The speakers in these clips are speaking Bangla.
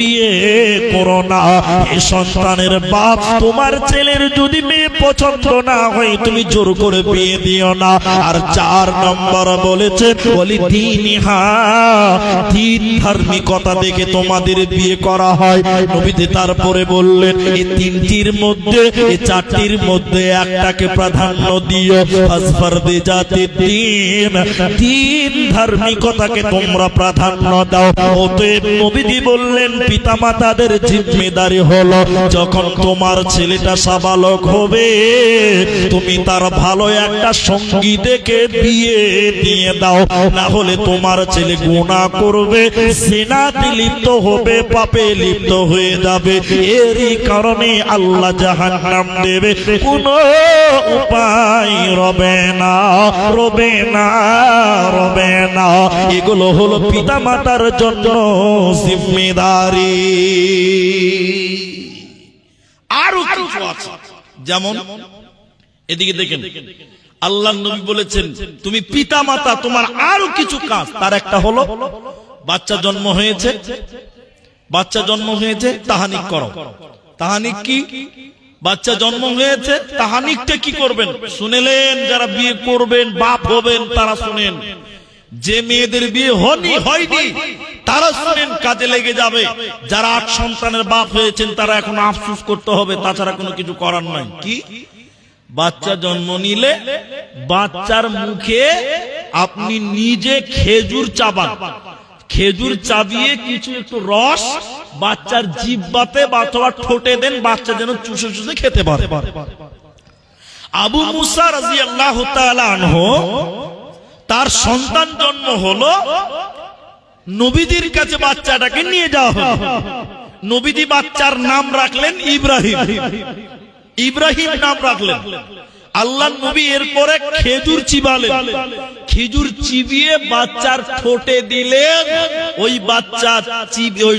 বিয়ে করো না। এই সন্তানের বাপ তোমার ছেলের যদি মেয়ে পছন্দ না হয় তুমি জোর করে বিয়ে দিও না। আর 4 নম্বর বলেছে বলি দীনিহা, দিন ধার্মিকতা দেখে তোমাদের বিয়ে করা হয়। নবীজি তারপরে বললেন এই 3টির মধ্যে, এই 4টির মধ্যে একটাকে প্রাধান্য দিও। ফাসফারদি জাতি দিন, দিন ধার্মিকতাকে তোমরা প্রাধান্য দাও। অতএব নবীজি বললেন পিতামাতাদের জিম্মেদারি হলো যখন তোমার ছেলেটা সাবালক হবে তুমি তার ভালো একটা সঙ্গী দেখে বিয়ে দিয়ে দাও, না হলে তোমার ছেলে গুনাহ করবে, জিনাতে লিপ্ত হবে, পাপে লিপ্ত হয়ে যাবে। এরই কারণে আল্লাহ জাহান্নাম দেবে, কোনো উপায় রবে না, রবে না, রবে না। এগুলো হলো পিতামাতার জন্য জিম্মেদারি। আরো কিছু আছে, যেমন এদিকে দেখেন আল্লাহর নবী বলেছেন তুমি পিতা মাতা তোমার আরো কিছু কাজ, তার একটা হলো বাচ্চা জন্ম হয়েছে, বাচ্চা জন্ম হয়েছে তাহানিক করো। তাহানিক কি? বাচ্চা জন্ম হয়েছে তাহানিকটা কি করবেন শুনেলেন? যারা বিয়ে করবেন বাপ হবেন তারা শুনেন, যে মেয়েদের বিয়ে হয়নি তারা শুনেন কাজে লেগে যাবে। যারা 8 সন্তানের বাপ হয়েছেন তারা এখন আফসোস করতে হবে, তাছাড়া কোনো কিছু করার নাই। কি? বাচ্চা জন্ম নিলে বাচ্চার মুখে আপনি নিজে খেজুর চাবান, খেজুর চাবিয়ে কিছু একটু রস বাচ্চার জিহ্বাতে অথবা ঠোঁটে দেন, বাচ্চা যেন চুষে চুষে খেতে পারে। আবু মুসা রাদিয়াল্লাহু তাআলা আনহু তার সন্তান জন্ম হলো, নবীজির কাছে বাচ্চাটাকে নিয়ে যাওয়া হলো। নবীজি বাচ্চার নাম রাখলেন ইব্রাহিম, ইব্রাহিম নাম রাখলেন। আল্লাহ নবী এরপরে খেজুর চিবালেন, খেজুর চিবিয়ে বাচ্চার ঠোঁটে দিলেন, ওই বাচ্চা ওই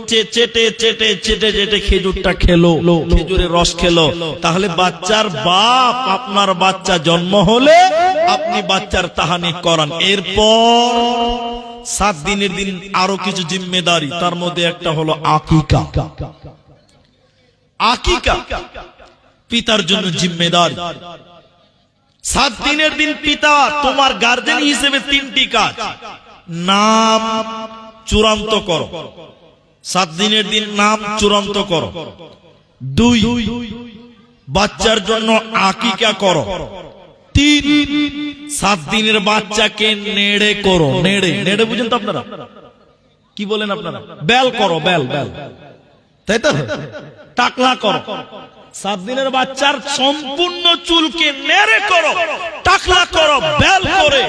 চেটে চেটে চেটে চেটে খেজুরটা খেলো, খেজুরের রস খেলো। তাহলে বাচ্চার বাপ, আপনার বাচ্চা জন্ম হলে আপনি বাচ্চার তাহানিক করান। এরপর 7 দিনের দিন আরো কিছু জিম্মেদারি, তার মধ্যে একটা হলো আকিকা। আকিকা পিতার জন্য জিম্মেদারি। 7 দিনের দিন পিতা তোমার গার্জেন হিসেবে 3টি কাজ। নাম চূড়ান্ত করো, 7 দিনের দিন নাম চূড়ান্ত করো। 2 বাচ্চার জন্য আকিকা করো। 3 7 দিনের বাচ্চাকে নেড়ে করো। নেড়ে নেড়ে বুঝেন তো আপনারা? কি বলেন আপনারা? বেল করো, বেল বেল, তাই তো? টাকলা করো। 7 দিনের বাচ্চার সম্পূর্ণ চুলকে নেড়ে করো, টাকলা করো, বেল করে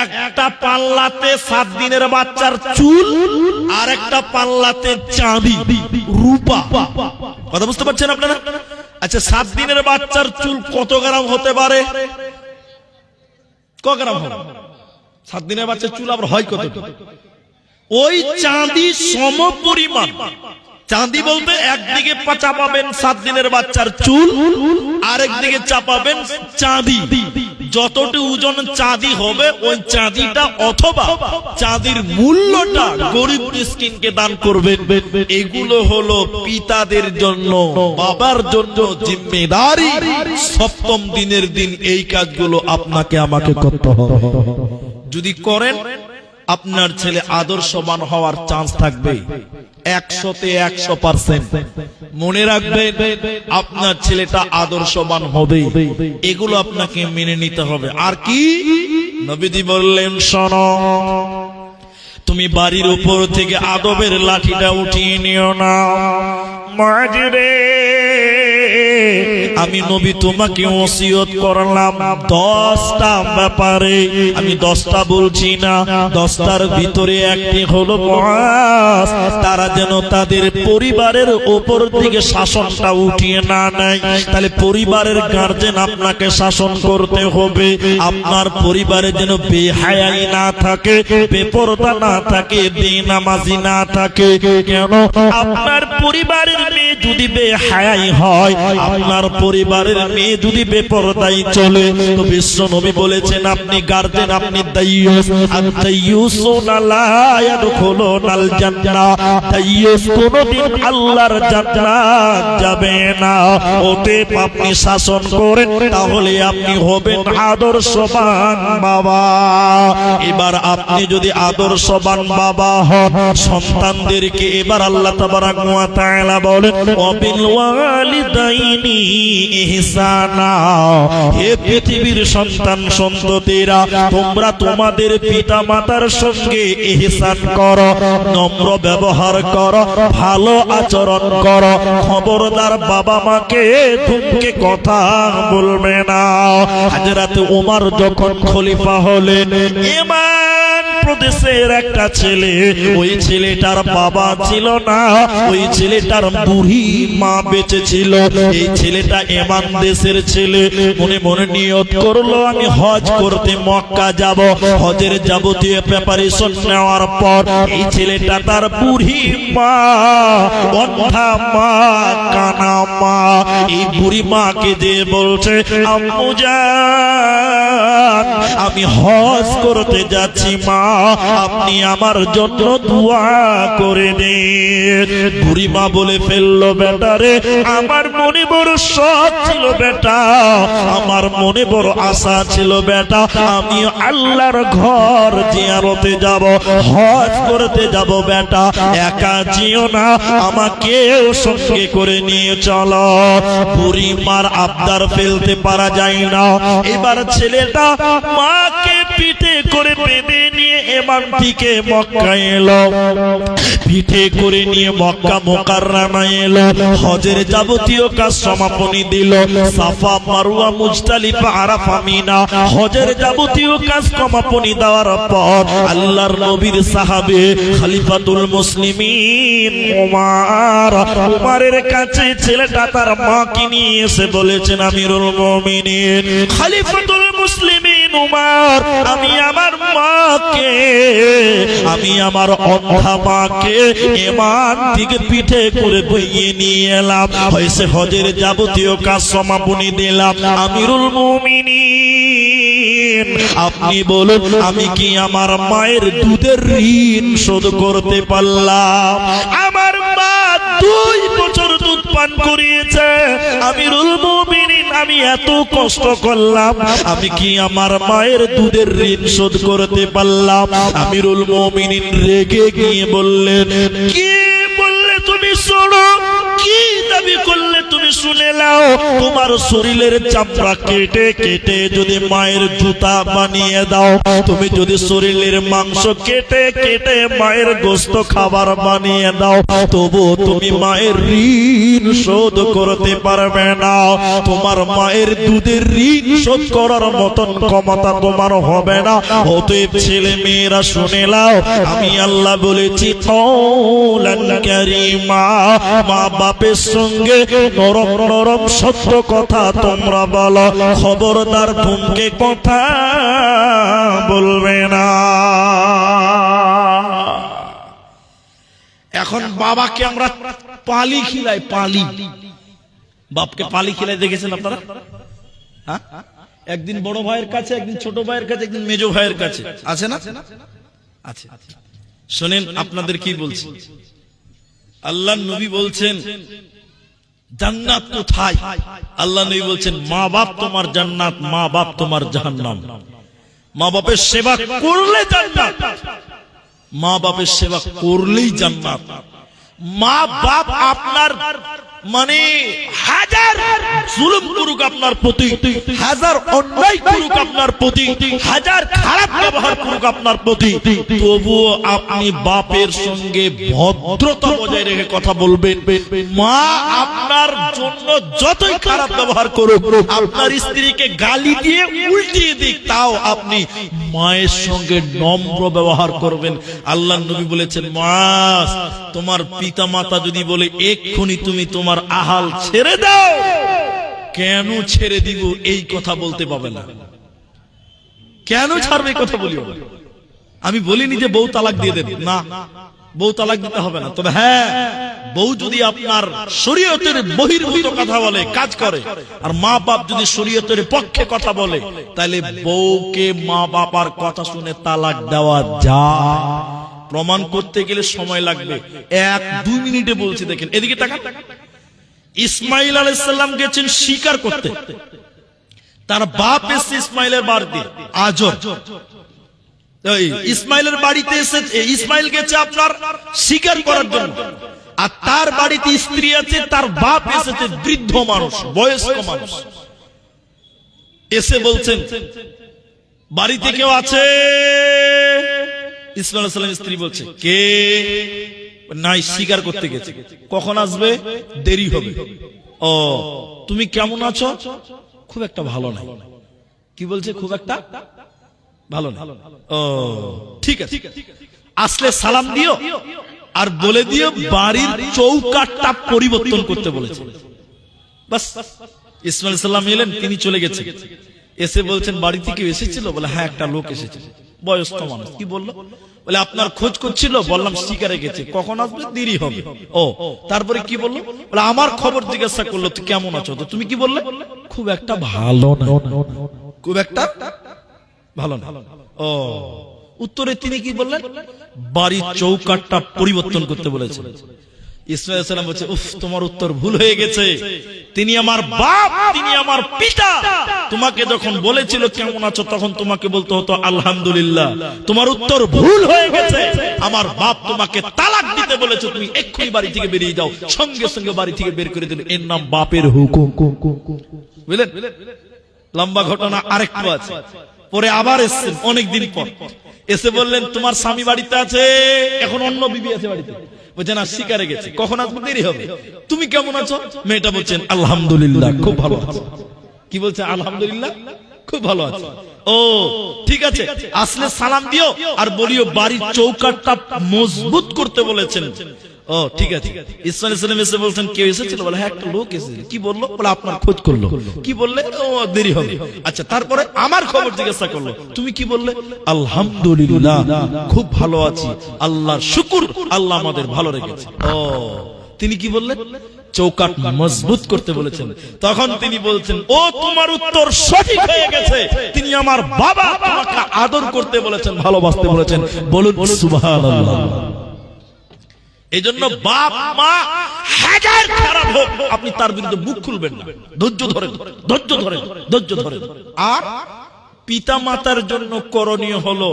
একটা পাল্লাতে 7 দিনের বাচ্চার চুল, আর একটা পাল্লাতে চাঁদি রূপা। কথা বুঝতে পারছেন আপনারা? আচ্ছা, 7 দিনের বাচ্চার চুল কত গ্রাম হতে পারে? ক গ্রাম হবে? 7 দিনের বাচ্চার চুল আবার হয় কত? ওই চাঁদি সম পরিমাণ। চাঁদি বলতে একদিকে চাপাবেন 7 দিনের বাচ্চার চুল, আরেকদিকে চাপাবেন চাঁদি। যতটুকু ওজন চাঁদি হবে ওই চাঁদিটা অথবা চাঁদির মূল্যটা গরিব মিসকিনকে দান করবেন। এগুলো হলো পিতাদের জন্য, বাবার জন্য জিম্মেদারি। 7ম দিনের দিন এই কাজগুলো আপনাকে আমাকে করতে হবে। যদি করেন আপনার ছেলে আদর্শবান হওয়ার চান্স থাকবে 100তে 100%। মনে রাখবেন আপনার ছেলেটা আদর্শবান হবে, এগুলো আপনাকে মেনে নিতে হবে। আর কি? নবীজি বললেন শোনো, তুমি বাড়ির উপর থেকে আদবের লাঠিটা উঠিয়ে নিও না। মাঝরে আমি নবী তোমাকে ওসিয়ত করলাম 10টা ব্যাপারে। আমি 10টা বলছি না, 10টার ভিতরে একটি হলো মুআজ, তারা যেন তাদের পরিবারের উপর থেকে শাসনটা উঠিয়ে না নেয়। তাহলে পরিবারের গার্জেন আপনাকে শাসন করতে হবে। আপনার পরিবারে যেন বেহায়াই না থাকে, বেপরদা না থাকে, বেনামাজি না থাকে। কেন? আপনার পরিবারের মেয়ে যদি বেহায়াই হয়, আপনার পরিবারের মেয়ে যদি বেপরদাই চলে তো বিশ্ব নবী বলেছেন আপনি গার্জেন, আপনি দাইয়ুস। আর দাইয়ুসুনা লা ইয়াদখুলুনাল জান্নাহ, দাইয়ুস কোনদিন আল্লাহর জান্নাত যাবে না। ওতে আপনি শাসন করেন তাহলে আপনি হবেন আদর্শবান বাবা। এবার আপনি যদি আদর্শবান বাবা হন, সন্তানদেরকে এবার আল্লাহ তাবারাক ওয়া তাআলা বলেন ওয়াবিল ওয়ালিদাইনি ইহসানা, হে পৃথিবীর সন্তান সন্ততিরা তোমরা তোমাদের পিতা মাতার সঙ্গে ইহসান করো, নম্র ব্যবহার করো, ভালো আচরণ করো। খবরদার বাবা মাকে ধমকে কথা বলবে না। হযরত ওমর যখন খলিফা হলেন, ইমান প্রদেশের একটা ছেলে, ওই ছেলেটার বাবা ছিল না, ওই ছেলেটার বুড়ি মা বেঁচে ছিল। এই ছেলেটা ইমান দেশের ছেলে, মনে মনে নিয়ত করলো আমি হজ করতে মক্কা যাব। হজের যাবতীয় প্রিপারেশন নেওয়ার পর এই ছেলেটা তার বুড়ি মা, অন্ধা মা, কানা মা, এই বুড়ি মাকে দিয়ে বলছে আম্মু জান আমি হজ করতে যাচ্ছি মা, আপনি আমার জন্য দোয়া করে দিন। বুড়ি মা বলে ফেললো বেটা রে, আমার মনে বড় শখ ছিল বেটা, আমার মনে বড় আশা ছিল বেটা, আমি আল্লাহর ঘর জিয়ারতে যাব, হজ করতে যাব বেটা, একা যেও না, আমাকেও সঙ্গে করে নিয়ে চলো। বুড়ি মার আবদার ফেলতে পারা যায় না। এবার ছেলেটা মাকে পিঠে করে বেঁধে নিয়ে ইমান থেকে মক্কা এলো, পিঠে করে নিয়ে মক্কা মুকাররমায় এলো, হজের যাবতীয় কাজ সমাপনী দিল। সাফা মারওয়া মুজতালিফা আরাফা মিনা হজের যাবতীয় কাজ সমাপনী দেওয়ার পর আল্লাহর নবীর সাহাবে খলিফাতুল মুসলিমিন উমারের কাছে ছেলেটা তার মাকে নিয়ে এসে বলেছেন আমিরুল মুমিনিন খলিফাতুল মুসলিমিন উমার, আমি আমার মাকে, আমি আমার অন্ধা মাকে ইমান থেকে পিঠে করে বইয়ে নিয়ে এলাম, হয়েছে হজের যাবতীয় কাজ সমাপনী দিলাম। আমিরুল মুমিনিন আপনি বলুন আমি কি আমার মায়ের দুধের ঋণ শোধ করতে পারলাম? আমার মা 2 বছর দুধ পান করিয়েছে। আমিরুল মুমিনিন আমি এত কষ্ট করলাম, আমি কি আমার মায়ের দুধের ঋণ শোধ করতে পারলাম? আমিরুল মুমিনিন রেগে গিয়ে বললেন কি বললে তুমি শোনো, কি দাবি করলে তুমি শুনে নাও। তোমার শরীরের চামড়া কেটে কেটে যদি মায়ের জুতা বানিয়ে দাও, তুমি যদি শরীরের মাংস কেটে কেটে মায়ের গোশত খাবার বানিয়ে দাও, তবু তুমি মায়ের ঋণ শোধ করতে পারবে না। তোমার মায়ের দুধের ঋণ শোধ করার মতন ক্ষমতা তোমার হবে না। অতএব ছেলে মেয়েরা শুনে নাও, আমি আল্লাহ বলেছি কওলান কারীমা, মা বাপের সঙ্গে নরম নরম সত্য কথা তোমরা বলো, খবরদার ধমকে কথা বলবে না। এখন বাবাকে আমরা পালি খিলাই, পালি বাপকে পালি খিলাই দেখেছেন আপনারা? হ্যাঁ, একদিন বড় ভাইয়ের কাছে, একদিন ছোট ভাইয়ের কাছে, একদিন মেজো ভাইয়ের কাছে, আছে না? আছে। শুনেন আপনাদের কি বলছি। আল্লাহ নবী বলছেন জান্নাত কোথায়? আল্লাহ নবী বলছেন মা বাপ তোমার জান্নাত, মা বাপ তোমার জাহান্নাম। মা বাপের সেবা করলে জান্নাত, মা বাপের সেবা করলেই জান্নাত। মা বাপ আপনার মানে হাজার জুলুম করুক আপনার প্রতি, হাজার অন্যায় করুক আপনার প্রতি, হাজার খারাপ ব্যবহার করুক আপনার প্রতি, তবুও আপনি বাপের সঙ্গে ভদ্রতা বজায় রেখে কথা বলবেন। মা আপনার জন্য যতই খারাপ ব্যবহার করুক, আপনার স্ত্রীকে গালি দিয়ে উল্টিয়ে দিক, তাও আপনি মায়ের সঙ্গে নম্র ব্যবহার করবেন। আল্লাহ নবী বলেছেন মা, তোমার পিতা মাতা যদি বলে এক্ষুনি তুমি তোমার আহাল ছেড়ে দাও, কেন ছেড়ে দিব এই কথা বলতে পাবে না। কেন ছাড়বে কথা বলিও। আমি বলিনি যে বউ তালাক দিয়ে দেবে, না, বউ তালাক দিতে হবে না। তবে হ্যাঁ, বউ যদি আপনার শরীয়তের বহির্ভূত কথা বলে, কাজ করে, আর মা বাপ যদি শরীয়তের পক্ষে কথা বলে, তাহলে বউকে মা বাবার কথা শুনে তালাক দেওয়া যায়। প্রমাণ করতে গেলে সময় লাগবে, 1-2 মিনিটে বলছি। দেখেন এদিকে তাকান। ইসমাইল আলাইহিস সালাম গেছেন শিকার করতে, তার বাপ এসে ইসমাইলের বাড়িতে, আজর ইসমাইলের বাড়িতে এসে, ইসমাইল গেছে আপনার শিকার করার জন্য, আর তার বাড়িতে স্ত্রী আছে, তার বাপ এসেছে বৃদ্ধ মানুষ, বয়স্ক মানুষ, এসে বলছেন বাড়িতে কেউ আছে? ইসমাইল আলাইহিস সালামের স্ত্রী বলছে কে? নাই, শিকার করতে গেছে। কখন আসবে? দেরি হবে। ও, তুমি কেমন আছো? খুব একটা ভালো না। কি বলছে? খুব একটা ভালো না। ও ঠিক আছে, আসলে সালাম দিও আর বলে দিও বাড়ির চৌকাঠটা পরিবর্তন করতে বলেছে। বাস, ইসমাইল সালাম এলেন, তিনি চলে গেছেন। এসে বলছেন বাড়িতে কেউ এসেছিল? বলে হ্যাঁ, একটা লোক এসেছিল, বয়স্ক মানুষ। কি বললো? বলে আপনার খোঁজ করছিল, বললাম শিকারে গেছে, কখন আসবে? দেরি হবে। ও, তারপরে কি বললো? বলে আমার খবর জিজ্ঞাসা করলো, তুই কেমন আছো? তো তুমি কি বললে? খুব একটা ভালো না। খুব একটা ভালো না। ও, উত্তরে তিনি কি বললেন? বাড়ির চৌকাঠটা পরিবর্তন করতে বলেছেন। ইসমাইল আলাইহিস সালাম বলছে উফ, তোমার উত্তর ভুল হয়ে গেছে। তিনি আমার বাপ, তিনি আমার পিতা। তোমাকে যখন বলেছিল কেমন আছো, তখন তোমাকে বলতে হতো আলহামদুলিল্লাহ। তোমার উত্তর ভুল হয়ে গেছে। আমার বাপ তোমাকে তালাক দিতে বলেছে, তুমি এক্ষুনি বাড়ি থেকে বেরিয়ে যাও। সঙ্গে সঙ্গে বাড়ি থেকে বের করে দিল। এর নাম বাপের হুকুম। বুঝলেন? লম্বা ঘটনা আরেকটু আছে। পরে আবার এসেছেন অনেকদিন পর, এসে বললেন তোমার স্বামী বাড়িতে আছে, এখন অন্য বিবি আছে বাড়িতে। বলছেন না, শিকারে গেছে, কখন আসবে? দেরি হবে। তুমি কেমন আছো? মেয়েটা বলছেন আলহামদুলিল্লাহ, খুব ভালো আছে। কি বলছে? আলহামদুলিল্লাহ, খুব ভালো আছে। ও ঠিক আছে, আসলে সালাম দিও আর বলিও বাড়ির চৌকাঠটা মজবুত করতে বলেছেন। ও ঠিক আছে। ইসমাইল আলাইহিস সালাম এসে বলছেন কেউ এসেছিল? বলে হ্যাঁ, একটা লোক এসেছিল। কি বললো? বলে আপনার খোঁজ করলো। কি বললে? ও দেরি হবে। আচ্ছা, তারপরে আমার খবর জিজ্ঞাসা করলো। তুমি কি বললে? আলহামদুলিল্লাহ, খুব ভালো আছি, আল্লাহর শুকর, আল্লাহ আমাদের ভালো রেখেছে। ও, তিনি কি বললেন? চৌকাঠ মজবুত করতে বলেছেন। তখন তিনি বলছেন ও, তোমার উত্তর সঠিক হয়ে গেছে। তিনি আমার বাবা, তোমাকে আদর করতে বলেছেন, ভালোবাসতে বলেছেন। বলুন সুবহানাল্লাহ। এই জন্য বাপ মা হাজার খারাপ হোক, আপনি তার বিরুদ্ধে মুখ খুলবেন না। ধৈর্য ধরেন, ধৈর্য ধরেন, ধৈর্য ধরেন। আর পিতা মাতার জন্য করণীয় হলো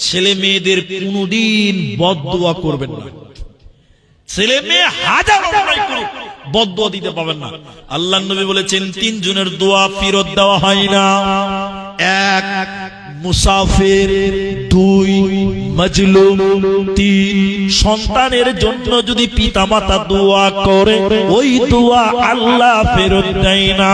ছেলে মেয়েদের কোনদিন বদদুয়া করবেন না। ছেলে মেয়ে হাজার অন্যায় করুক, বদদুয়া দিতে পাবেন না। আল্লাহর নবী বলেছেন 3 জনের দোয়া ফেরত দেওয়া হয় না। 1 মুসাফির, 2 মাজলুম, 3 সন্তানের জন্য যদি পিতামাতা দোয়া করে, ওই দোয়া আল্লাহ ফেরত দেয় না।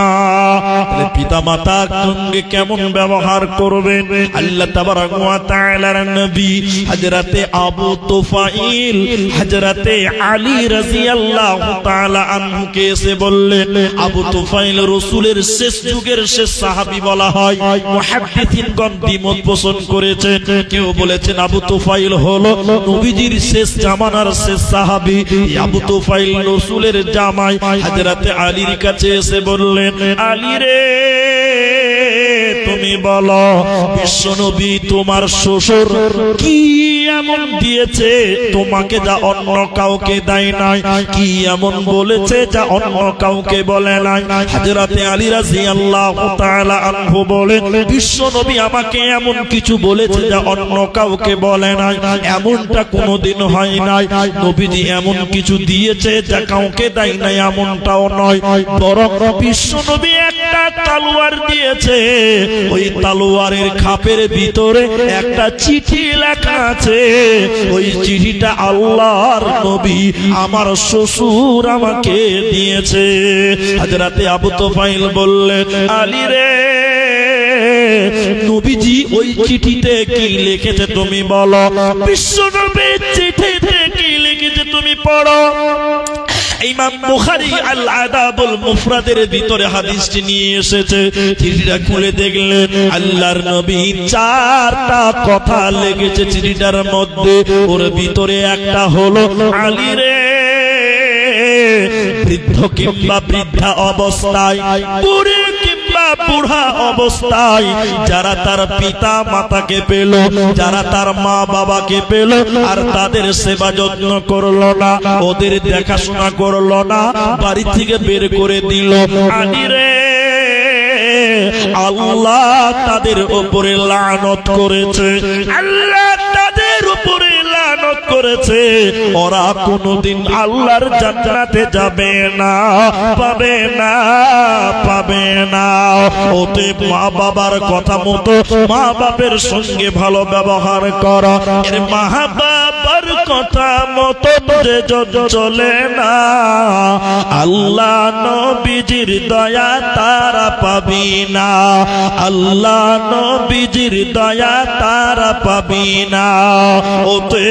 তাহলে পিতামাতার সঙ্গে কেমন ব্যবহার করবেন? আল্লাহ তাবারাক ওয়া তাআলার নবী হযরতে আবু তুফাইল হযরতে আলী রাদিয়াল্লাহু তাআলা আনহুকে এসে বললেন, আবু তুফাইল রাসূলের শেষ যুগের শেষ সাহাবী বলা হয়। মুহাদ্দিসিনগণ দ্বিমত পোষণ করেছেন। কেউ বলেছেন আবু তুফাইল হলো নবীজির শেষ জামানার শেষ সাহাবী। আবু তুফাইল রাসূলের জামাই হযরতে আলীর কাছে এসে বললেন, আলী রে, তুমি বলো বিশ্বনবী তোমার শ্বশুর কি এমন দিয়েছে তোমাকে যা অন্য কাউকে দেয় নাই? কি এমন বলেছে যা অন্য কাউকে বলে নাই? হযরতে আলী রাদিয়াল্লাহু তাআলা আনহু বলেন, বিশ্বনবী আমাকে এমন কিছু বলেছে যা অন্য কাউকে বলে নাই। এমনটা কোনোদিন হয় নাই। নবীজি এমন কিছু দিয়েছে যা কাউকে দেয় নাই, এমনটাও নয়। বরং বিশ্বনবী একটা তলোয়ার দিয়েছে, ওই তলোয়ারের খাপের ভিতরে একটা চিঠি লেখা আছে। ওই চিঠিটা আল্লাহর নবী আমার শ্বশুর আমাকে দিয়েছে। হযরতে আবু তুফাইল বললেন, আলী রে, নবীজি ওই চিঠিতে কি লিখেছে তুমি বলো। বিশ্বনবীর চিঠিতে কি লিখেছে তুমি পড়ো। ইমাম বুখারী আল আদাবুল মুফরাদের ভিতরে হাদিসটি নিয়ে এসেছে। চিঠিটা খুলে দেখলেন আল্লাহর নবী 4টা কথা লিখেছে চিঠিটার মধ্যে। ওর ভিতরে একটা হলো, আলী রে, বৃদ্ধ কিংবা বৃদ্ধা অবস্থায়, বুড়ি কিংবা বুড়া অবস্থায় যারা তার পিতা মাতাকে পেল, যারা তার মা বাবাকে পেল, আর তাদের সেবা যত্ন করলো না, ওদের দেখাশোনা করলো না, বাড়ি থেকে বের করে দিল, আনিরে আল্লাহ তাদের উপরে লানত করেছে, আল্লাহ তাদের উপরে লানত করেছে। ওরা কোনদিন আল্লাহর জান্নাতে যাবে না, পাবে না, পাবে না। ওতে মা বাবার কথা মতো মা বাবার সঙ্গে ভালো ব্যবহার করো। এর মা বাবার কথা মতো যে চলে না, আল্লাহ নবীজির দয়া তারা পাবি না, আল্লাহ নবীজির দয়া তারা পাবি না। ওতে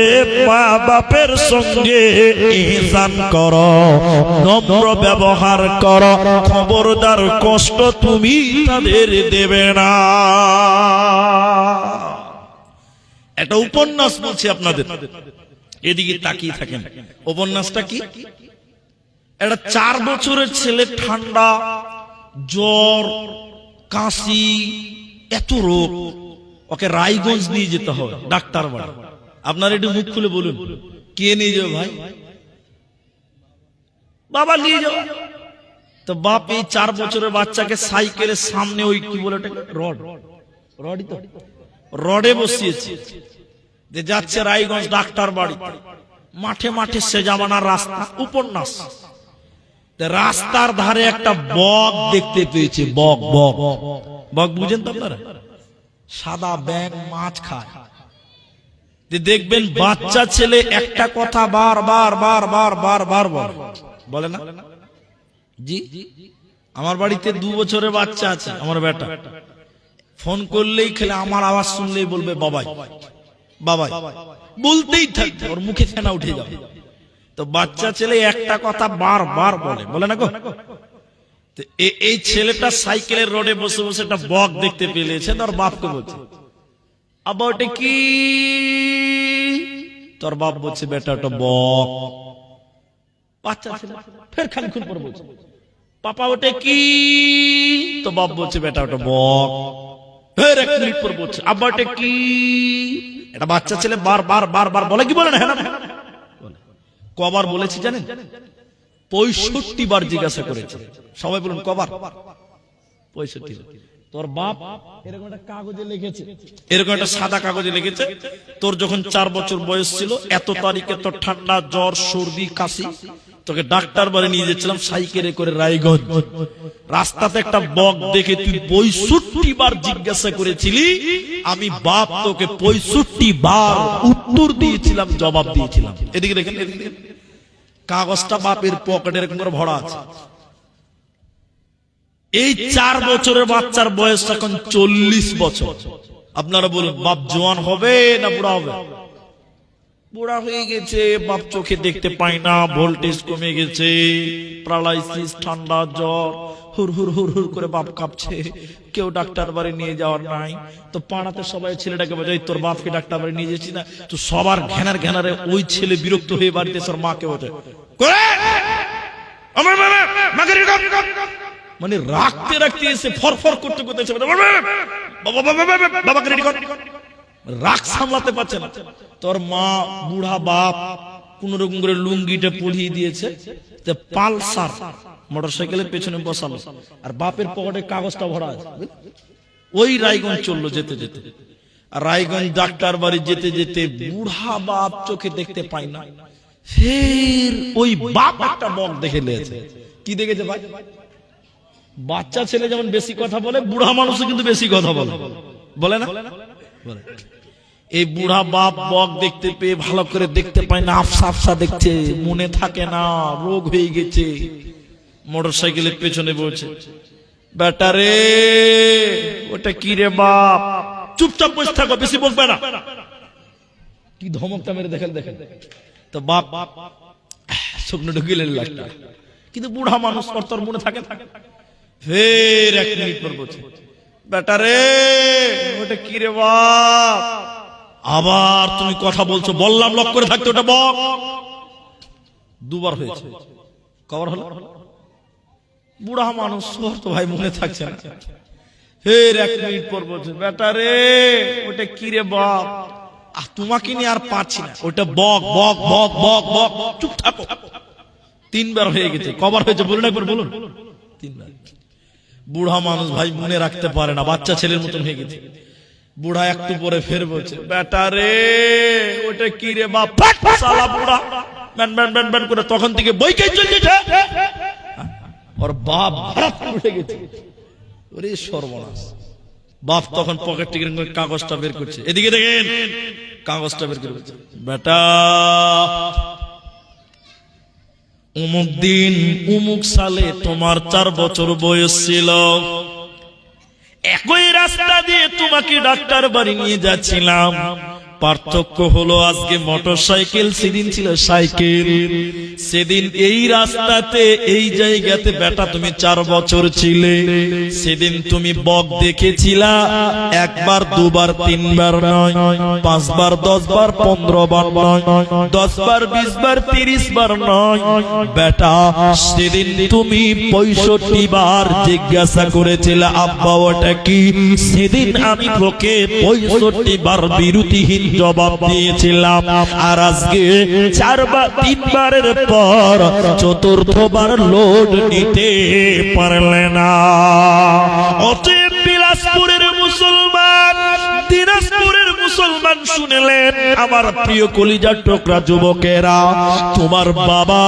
মা বাপের সঙ্গে ইহসান করো, নম্র ব্যবহার করো, খবরদার কষ্ট তুমি তাদের দেবে না। একটা উপন্যাস বলছি আপনাদের, এদিকে তাকিয়ে থাকেন। উপন্যাসটা কি? একটা 4 বছরের ছেলে, ঠান্ডা, জ্বর, কাশি, এত রোগ, ওকে রায়গঞ্জ নিয়ে যেতে হবে ডাক্তার বাড়ি। আপনার একটু মুখ খুলে বলুন, কে নিয়ে যাবে ভাই? বাবা নিয়ে যাও। তো বাপ এই 4 বছরের বাচ্চাকে সাইকেলের সামনে ওই কি বলে রডই তো রডে বসিয়েছে, যে যাচ্ছে রায়গঞ্জ ডাক্তার বাড়ি। মাঠে মাঠে সে জামানার রাস্তা, উপন্যাস। রাস্তার ধারে একটা বক দেখতে পেয়েছে, বক বক বক বুঝেন তো আপনারা? সাদা ব্যাঙ মাছ খায়। দেখবেন বাচ্চা ছেলে একটা কথা বার বার বার বার বার বার বলে না। জি, আমার বাড়িতে 2 বছরের বাচ্চা আছে, আমার বেটা। ফোন করলেই খেলে আমার আওয়াজ শুনলেই বলবে বাবাই বাবাই, বলতেই থাকবে, ওর মুখে ফেনা উঠে যাবে। তো বাচ্চা ছেলে একটা কথা বার বার বলে না গো। এই ছেলেটা সাইকেলের রোডে বসে বসে একটা বক দেখতে পেয়েছে, তোর বাপকে বলছে, আবার ওটা কি? তোর বাপ বলছে, বেটা ওটা বক। বাচ্চা ছেলে ফের খানিকক্ষণ পর বলছে, পাপা ওটা কি? তো বাপ বলছে, বেটা ওটা বক। ফের 1 মিনিট পর বলছে, আবার ওটা কি? এটা বাচ্চা ছেলে বার বার বার বার বলে কি বলে না? হ্যাঁ, কবার বলেছি জানেন? 65 বার জিজ্ঞাসা করেছে। সবাই বলুন কবার? 65 বার। তোর বাপ এরকম একটা কাগজে লিখেছে, এরকম একটা সাদা কাগজে লিখেছে, তোর যখন 4 বছর বয়স ছিল, এত তারিখে তোর ঠান্ডা, জ্বর, সর্দি, কাশি, তোকে ডাক্তার বাড়ি নিয়ে যাচ্ছিলাম সাইকেলে করে রায়গঞ্জ। রাস্তাতে একটা বক দেখে তুই 65 বার জিজ্ঞাসা করেছিলি, আমি বাপ তোকে 65 বার উত্তর দিয়েছিলাম, জবাব দিয়েছিলাম। এদিকে দেখেন, এদিকে দেখেন, কাগজটা বাপের পকেটে এরকম করে ভরা আছে। এই 4 বছরের বাচ্চার বয়স এখন 40 বছর। আপনারা বলুন, বাপ জওয়ান হবে না বুড়া হবে? বুড়া হয়ে গেছে, বাপ চোখে দেখতে পায় না, ভোল্টেজ কমে গেছে, প্যারালাইসিস, ঠান্ডা, জ্বর, হুর হুর হুর হুর করে বাপ কাঁপছে, কেউ ডাক্তার বাড়ি নিয়ে যাওয়ার নাই। তো পাড়াতে সবাই ছেলেটাকে বোঝাই, তোর বাপকে ডাক্তার বাড়ি নিয়ে যাচ্ছি না। তো সবার ঘ্যানার ঘ্যানারে ওই ছেলে বিরক্ত হয়ে বাড়িতে ওর মাকে বোঝায়, মানে রাখতে রাখতে এসে ফরফর করতে করতে বাবাকে রেডি কর, রাগ সামলাতে পারছে না। তোর মা, বুড়া বাপ কোন রকম করে লুঙ্গিটা পরিয়ে দিয়েছে, পালসার মোটরসাইকেলের পেছনে বসালো, আর বাপের পকেটে কাগজটা ভরা আছে। ওই রায়গঞ্জ চললো যেতে যেতে। আর রায়গঞ্জ ডাক্তার বাড়ি যেতে যেতে বুড়া বাপ চোখে দেখতে পায় না, ফের ওই বাপ একটা বক দেখে নিয়েছে। কি দেখেছে ভাই? বাচ্চা ছেলে যেমন বেশি কথা বলে, বুড়া মানুষও কিন্তু বেশি কথা বলে না? এই বুড়া বাপ বক দেখতে পেয়ে ভালো করে দেখতে পায় না, আফসা আফসা দেখছে, মনে থাকে না, রোগ হয়ে গেছে। মোটরসাইকেলের পেছনে বলছে, বেটা রে ওটা কি রে বাপ? চুপচাপ বসে থাকো, বেশি বলবে না। কি ধমকটা মেরে দেখেন দেখেন। তো বাপ শুকনো ঢুকিলেন লাগটা, কিন্তু বুড়া মানুষ তোর মনে থাকে। ফের 1 মিনিট পর বলছে, বেটা রে ওটা কি রে বাপ? আবার তুমি কথা বলছো, বললাম লক করে থাকতে, ওটা বক। 2 বার হয়েছে। কবর হলো বুড়া মানুষ তো ভাই মনে থাকছে না ফের 1 মিনিট পর বলছে বেটা রে ওটা কি রে বাপ তোমাকে নিয়ে আর পারছি না ওটা বক বক বক বক বক চুপ থাকো 3 বার হয়ে গেছে কবর হয়েছে বলুন একবার বলুন 3 বার বুড়া মানুষ ভাই মনে রাখতে পারে না বাচ্চা ছেলের মতন হয়ে গেছে বুড়া একটু পরে ফের বলছে বেটা রে ওটা কি রে বাপ শালা বুড়া ব্যান ব্যান ব্যান ব্যান করে তখন থেকে বইকে চলছে ওর বাপ ভারত উঠে গেছে ওরে সর্বনাশ বাপ তখন পকেট থেকে কাগজটা বের করছে এদিকে দেখেন কাগজটা বের করে বলছে বেটা অমুক দিন অমুক সালে তোমার 4 বছর বয়স ছিল একই রাস্তা দিয়ে তোমাকে ডাক্তার বাড়ি নিয়ে যাচ্ছিলাম পার্থক্য হলো আজকে মোটরসাইকেল সেদিন ছিল সাইকেল সেদিন এই রাস্তাতে এই জায়গাতে বেটা তুমি 4 বছর ছিলে সেদিন তুমি বক দেখেছিলা 1 বার 2 বার 3 বার নয় 5 বার 10 বার 15 বার নয় 10 বার 20 বার 30 বার নয় বেটা সেদিন তুমি 65 বার জিজ্ঞাসা করেছিলে আব্বা ওটা কি সেদিন আমি তোকে 65 বার বিরতিহীন জবাব দিয়েছিলাম আর আজকে 4 বার 3 বারের পর 4th বার লোড নিতে পারলে না অতএব বিলাসপুরের মুসলমান দিনাজপুরের মুসলমান শুনলেন আমার প্রিয় কলিজার টুকরা যুবকেরা তোমার বাবা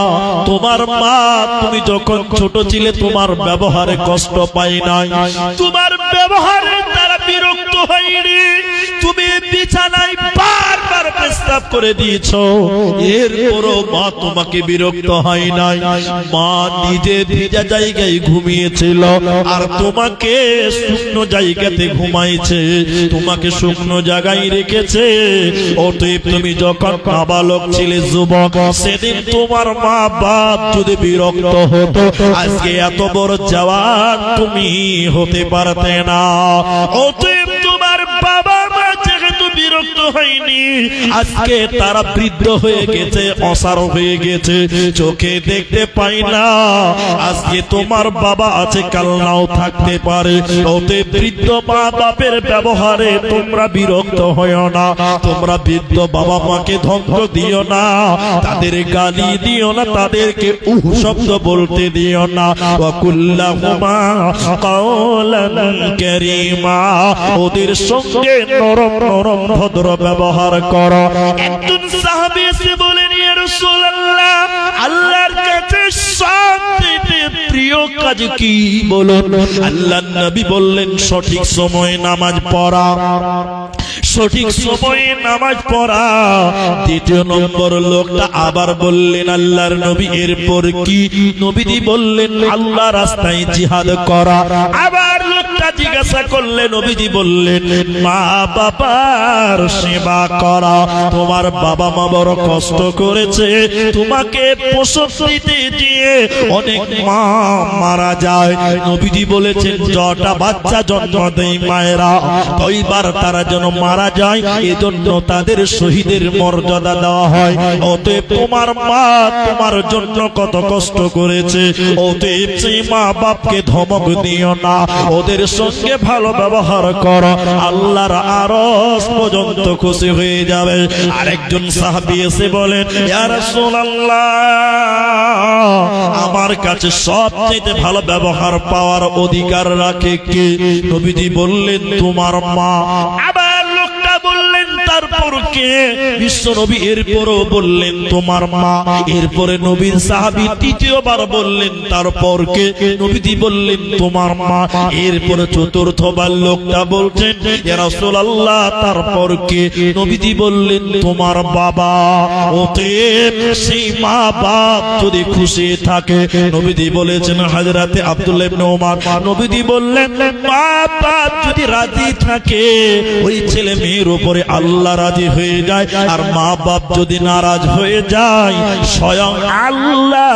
তোমার মা তুমি যখন ছোট ছিলে তোমার ব্যবহারে কষ্ট পাই নাই তোমার ব্যবহারে তারা বিরক্ত হয়নি তুমি বিছানায় বারবার পেশাব করে দিয়েছো এরপরও মা তোমাকে বিরক্ত হয় নাই মা নিজে ভিজা জায়গায় ঘুমিয়েছিল আর তোমাকে শুকনো জায়গাতে ঘুমাইছে তোমাকে শুকনো জায়গায় রেখেছে অতএব তুমি যখন নাবালক ছিলে যুবক সেদিন তোমার মা বাপ যদি বিরক্ত হতো আজকে এত বড় জওয়ান তুমি হতে পারতে না অতএব তোমার বাবা মা যেহেতু বিরক্ত হয়নি আজকে তারা বৃদ্ধ হয়ে গেছে অসার হয়ে গেছে চোখে দেখতে পাই না আজকে তোমার বাবা আছে কাল নাও থাকতে পারে অতএব বৃদ্ধ মা বাপের ব্যবহারে তোমরা বিরক্ত হয়ো না তোমরা বৃদ্ধ বাবা মাকে ধ্বংস দিও না তাদের গালি দিও না তাদেরকে উহ শব্দ বলতে দিও না ওয়াকুল্লাহুমা কাওলান কারীমা ওদের সঙ্গে নরম নরম ভদ্র ব্যবহার করো একজন সাহাবী এসে বলেন ইয়া রাসূলুল্লাহ আল্লাহর কাছে সবচেয়ে প্রিয় কাজ কি বলুন আল্লাহর নবী বললেন সঠিক সময়ে নামাজ পড়া সঠিক সময়ে নামাজ পড়া দ্বিতীয় নম্বর লোকটা আবার বললেন আল্লাহর নবী এরপর কি নবীজি বললেন আল্লাহ রাস্তায় জিহাদ করা আবার লোকটা জিজ্ঞাসা করলেন নবীজি বললেন মা বাবার সেবা করা তোমার বাবা মা বড় কষ্ট করেছে তোমাকে প্রসব দিতে দিয়ে অনেক মা মারা যায় নবীজি বলেছেন যটা বাচ্চা জন্ম দেয় মায়েরা কয়বার তারা যেন মারা যায় এজন্য তাদের শহীদের মর্যাদা দেওয়া হয় অতএব তোমার মা তোমার জন্য কত কষ্ট করেছে অতএব সেই মা বাপকে ধমক দিও না ওদের সঙ্গে ভালো ব্যবহার করো আল্লাহর আরশ পর্যন্ত খুশি হয়ে যাবে আরেকজন সাহাবী এসে বলেন ইয়া রাসূলুল্লাহ আমার কাছে সবচেয়ে ভালো ব্যবহার পাওয়ার অধিকার রাখে কে নবীজি বললেন তোমার মা আবার লোকটা বললেন তারপর কে বিশ্ব নবী এরপরও বললেন তোমার মা এরপরে নবীর সাহাবী তৃতীয়বার বললেন তারপর কে নবীজি বললেন তোমার মা এরপরে চতুর্থবার লোকটা বলছেন ইয়া রাসূলুল্লাহ তারপর কে নবীজি বললেন তোমার বাবা অতএব সেই মা বাপ যদি খুশি থাকে নবীজি বলেছেন হযরতে আব্দুল্লাহ ইবনে ওমর নবীজি বললেন মা বাপ যদি রাজি থাকে ওই ছেলে মেয়ের উপরে আল্লাহ রাজি হয়ে যায় আর মা বাপ যদি নারাজ হয়ে যায় স্বয়ং আল্লাহ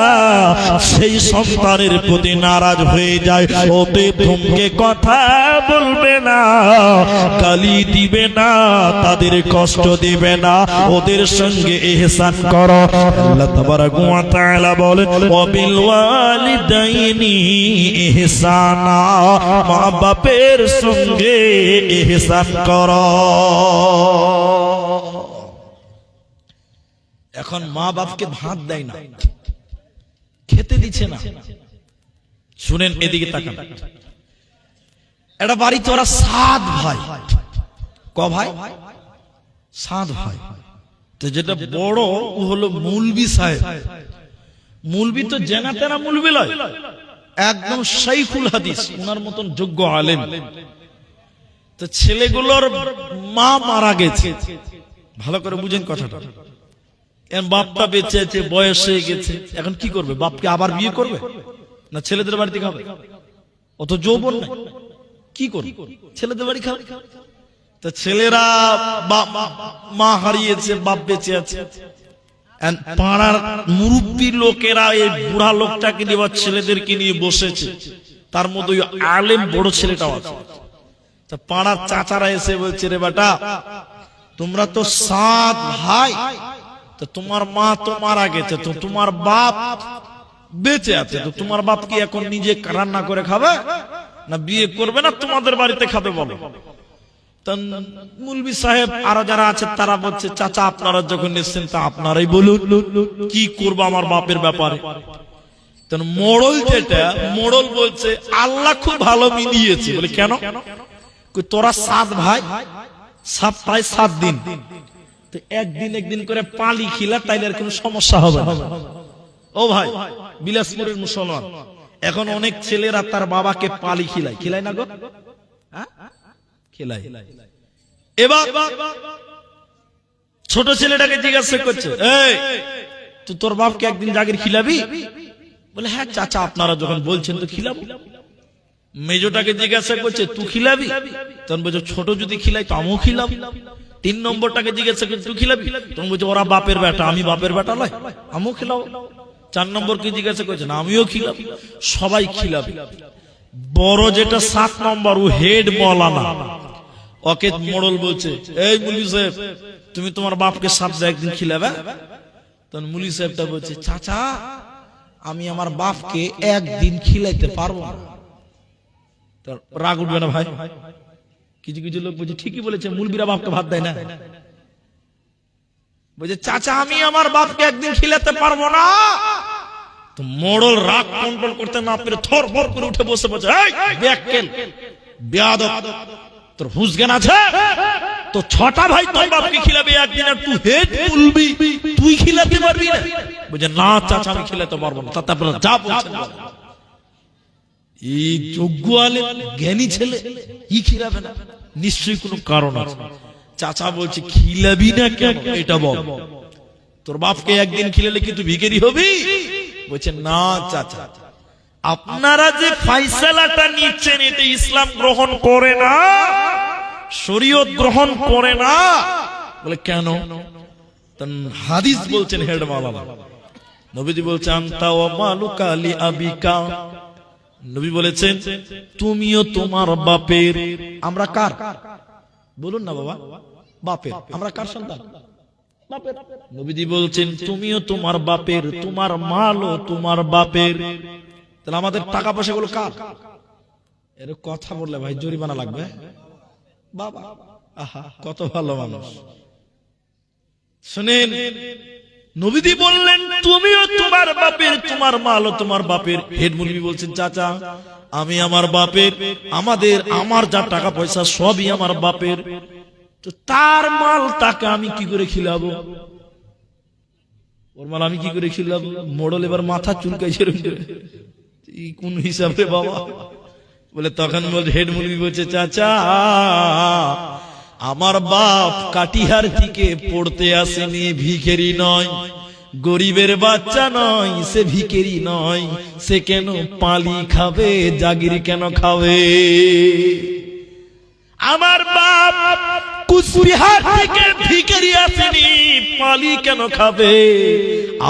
সেই সন্তানের প্রতি নারাজ হয়ে যায়। ওতে ধমকে কথা বলবে না, গালি দিবে না, তাদের কষ্ট দিবে না, ওদের সঙ্গে ইহসান করো। আল্লাহ তাবারাক ওয়া তাআলা বলেন ওয়াবিল ওয়ালিদাইনি ইহসানা, মা বাপের সঙ্গে ইহসান করো। এখন মা বাপকে ভাত দেয় না, খেতে দিচ্ছে না। শুনেন, এদিকে তাকান। এটা বাড়িতে ওরা 7 ভাই। ক ভাই? 7 ভাই। তো যেটা বড় ও হলো মৌলবি সাহেব। মৌলবি তো জেনা তেনা মৌলবি লয়, একদম শাইখুল হাদিস, ওনার মতন যোগ্য আলেম। তো ছেলেগুলোর মা মারা গেছে। ভালো করে বুঝেন কথাটা। বাপটা বেঁচে আছে, বয়স হয়ে গেছে, এখন কি করবে? বাপকে আবার বিয়ে করবে না ছেলেদের বাড়িতে খাবে? অত যৌবন নাই, কি করবে? ছেলেদের বাড়ি খাবে। তো ছেলেরা মা হারিয়েছে, বাপ বেঁচে আছে। পাড়ার মুরব্বী লোকেরা এই বুড়া লোকটাকে নিয়ে বা ছেলেদেরকে নিয়ে বসেছে। তার মধ্যে আলেম বড় ছেলেটাও আছে। তা পাড়ার চাচারা এসে বলছে, রে বেটা, তোমরা তো 7 ভাই, তো তোমার মা তো মারা গেছে, তো তোমার বাপ বেঁচে আছে, তো তোমার বাপ কি এখন নিজে রান্না করে খাবে না বিয়ে করবে না তোমাদের বাড়িতে খাবে বলো? মুলবি সাহেব আরো যারা আছে তারা বলছে, চাচা আপনারা যখন এসেছেন তা আপনারাই বলুন কি করবো আমার বাপের ব্যাপারে। মোড়ল যেটা, মোড়ল বলছে আল্লাহ খুব ভালো মিলিয়েছে। বলে কেন? তোরা 7 ভাই, সপ্তাহে 7 দিন, তো একদিন করে পালি খিলা, তাইলে আর কোনো সমস্যা হবে না। ও ভাই, বিলাসপুরের মুসলমান এখন অনেক ছেলেরা তার বাবাকে পালি খিলায়, খিলায় না গো? খিলায়। এবার ছোট ছেলেটাকে জিজ্ঞাসা করছে, এই তুই তোর বাপকে একদিন জাগির খিলাবি? বলে হ্যাঁ চাচা আপনারা যখন বলছেন তো খিলাবো। মেজোটাকে জিজ্ঞাসা করছে, তুই খিলাবি? তখন বলছে ছোট যদি খিলাই তো আমিও খিলাবো। 3 নম্বরটাকে জিজ্ঞাসা করছে, তুই খিলাবি? তখন বলছে ওরা বাপের বেটা, আমি বাপের বেটা নয়, আমিও খিলাবো। 4 নম্বরকে জিজ্ঞাসা করছে, না আমিও খিলাবো। সবাই খিলাবে। বড় যেটা 7 নম্বর, ও হেড মৌলানা, ওকে মোড়ল বলছে, এই মুলি সাহেব তুমি তোমার বাপকে সপ্তাহে একদিন খিলাবে? তখন মুলি সাহেবটা বলছে, চাচা আমি আমার বাপকে একদিন খিলাইতে পারবো না। রাগ উঠবে না ভাই? কিছু কিছু লোক বলছে ঠিকই বলেছে, মুলবিরা বাপকে ভাত দেয় না। বলছে চাচা আমি আমার বাপকে একদিন খিলাতে পারবো না। তো মোড়ল রাগ কন্ট্রোল করতে না পেরে থর ভর করে উঠে বসে বলছে, এই বেয়াক্কেল বেয়াদব, তোর হুঁশ জ্ঞান আছে? তো 6টা ভাই তোর বাপকে খিলাবে একদিন, আর তুই হেড মুলবি, তুই খিলাতে পারবি না? বলছে না চাচা আমি খিলাতে পারবো না। তাতে আপনারা যা বলছেন। এই যোগ্য আলেম জ্ঞানী ছেলে ই খিলাবে না, নিশ্চয়ই কোনো কারণ আছে। চাচা বলছে খিলাবি না কেন এটা বল। তোর বাপকে একদিন খিলালে কি তুই ভিখারি হবি? বলছে না চাচা, আপনারা যে ফয়সালাটা নিচ্ছেন এটা ইসলাম গ্রহণ করে না, শরীয়ত গ্রহণ করে না। বলে কেন? হাদিস বলছেন হেড মাওলানা, নবীজি বলছেন আনতা ওয়া মালুকা লি আবিকা। নবী বলেছেন তুমিও তোমার বাপের। আমরা কার? বলুন না বাবা, বাপের। আমরা কার সন্তান? বাপের। নবীজি বলছেন তুমিও তোমার বাপের, তোমার মালও তোমার বাপের। তাহলে আমাদের টাকা পয়সা গুলো কার? এর কথা বললে ভাই জরিমানা লাগবে। বাবা আহা কত ভালো মানুষ। শুনেন, নবীজি বললেন তুমিও তোমার বাপের, তোমার মালও তোমার বাপের। হেড মুলবি বলছেন চাচা আমি আমার বাপের, আমার যা টাকা পয়সা সবই আমার বাপের, তো তার মাল তাকে আমি কি করে খিলাবো? ওর মাল আমি কি করে খিলাবো? মোড়ল এবার মাথা চুলকাইছে, কোন হিসাবে বাবা? বলে তখন হেড মুলবি বলছে চাচা আমার বাপ কাটিহার থেকে পড়তে আসেনি, ভিখারি নয়, গরিবের বাচ্চা নয়, সে ভিখারি নয়, সে কেন পালি খাবে, জাগির কেন খাবে? আমার বাপ কুচবিহার থেকে ভিখারি আসেনি, পালি কেন খাবে?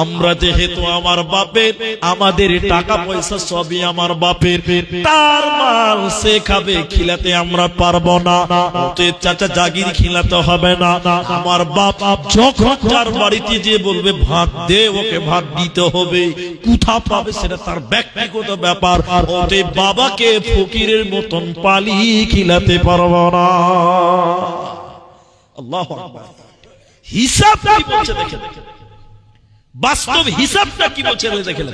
আমরা যেহেতু আমার বাপের, আমাদের টাকা পয়সা সবই আমার বাপের, তার মাল সে খাবে, খিলাতে আমরা পারবো না। অতএব চাচা জাগির খিলাতে হবে না। আমার বাপ যখন যার বাড়িতে যে বলবে ভাত দে, ওকে ভাত দিতে হবে। কোথা পাবে সেটা তার ব্যক্তিগত ব্যাপার। অতএব বাবাকে ফকিরের মতন পালি খিলাতে পারবো না। আল্লাহু আকবার। হিসাব কি বলছে দেখেন, বাস্তব হিসাবটা কি বলছে দেখেন।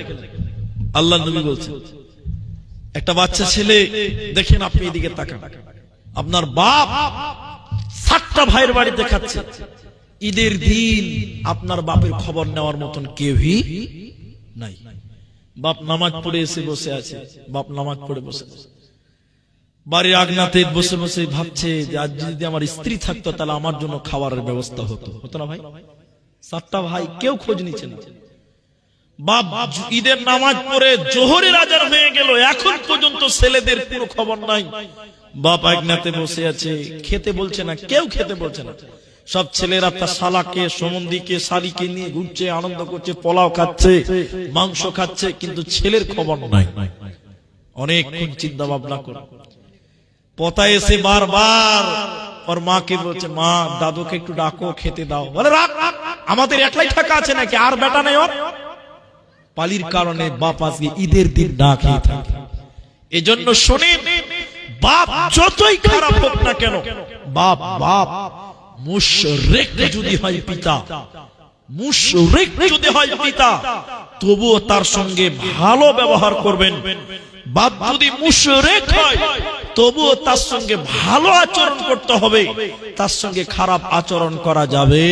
আল্লাহ নবী বলছে, একটা বাচ্চা ছেলে দেখেন, আপনি এদিকে তাকান, আপনার বাপ 7টা ভাইয়ের বাড়িতে খাচ্ছে, ঈদের দিন আপনার বাপের খবর নেওয়ার মতন কেউই নাই। বাপ নামাজ পড়ে এসে বসে আছে, বাপ নামাজ পড়ে বসে আছে, বাড়ির আগনাতে বসে বসে ভাবছে যে আজ যদি আমার স্ত্রী থাকতো তাহলে আমার জন্য খাবারের ব্যবস্থা হতো। হতো না ভাই? 7টা ভাই কেউ খোঁজ নিচ্ছে না। বাপ ঈদের নামাজ পড়ে জোহরের আজান হয়ে গেল, এখন পর্যন্ত ছেলেদের কোনো খবর নাই। বাপ আগনাতে বসে আছে, খেতে বলছে না, কেউ খেতে বলছে না। সব ছেলেরা তার শালাকে, সম্বন্ধীকে, শালিকে নিয়ে ঘুরছে, আনন্দ করছে, পোলাও খাচ্ছে, মাংস খাচ্ছে, কিন্তু ছেলের খবর নাই। অনেক চিন্তা ভাবনা করে পতা এসে বারবার ওর মাকে বলছে, মা দাদুকে একটু ডাকো, খেতে দাও। বলে রাখ, আমাদের একলাই টাকা আছে নাকি, আর বেটা নেই ওর। পালির কারণে বাপ আজকে ঈদের দিন না খেয়ে থাকে। এজন্য শুনেন, বাপ যতই খারাপ হোক না কেন, বাপ বাপ মুশরিক যদি হয় পিতা, মুশরিক যদি হয় পিতা, তবুও তার সঙ্গে ভালো ব্যবহার করবেন। বাপ যদি মুশরিক হয় তবুও তার সঙ্গে ভালো আচরণ করতে হবে, তার সঙ্গে খারাপ আচরণ করা যাবে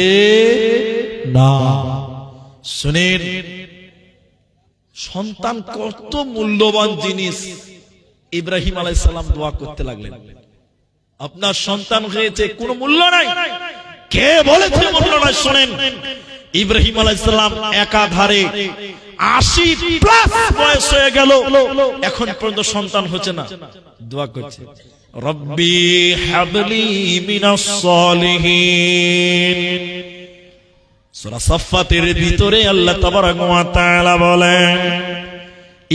না। শুনেন, সন্তান কত মূল্যবান জিনিস। ইব্রাহিম আলাইহিস সালাম দোয়া করতে লাগলেন, আপনার সন্তান হয়েছে, কোনো মূল্য নাই। কে বলেছে মূল্য নাই? শুনেন, ইব্রাহিম আলাইহিস সালাম একাধারে 80+ বয়স হয়ে গেল, এখন পর্যন্ত সন্তান হচ্ছে না। দোয়া করছে, রব্বি হাবলি মিনাস সালিহিন। সূরা সাফফাতের ভিতরে আল্লাহ তাবারক ওয়া তাআলা বলেন,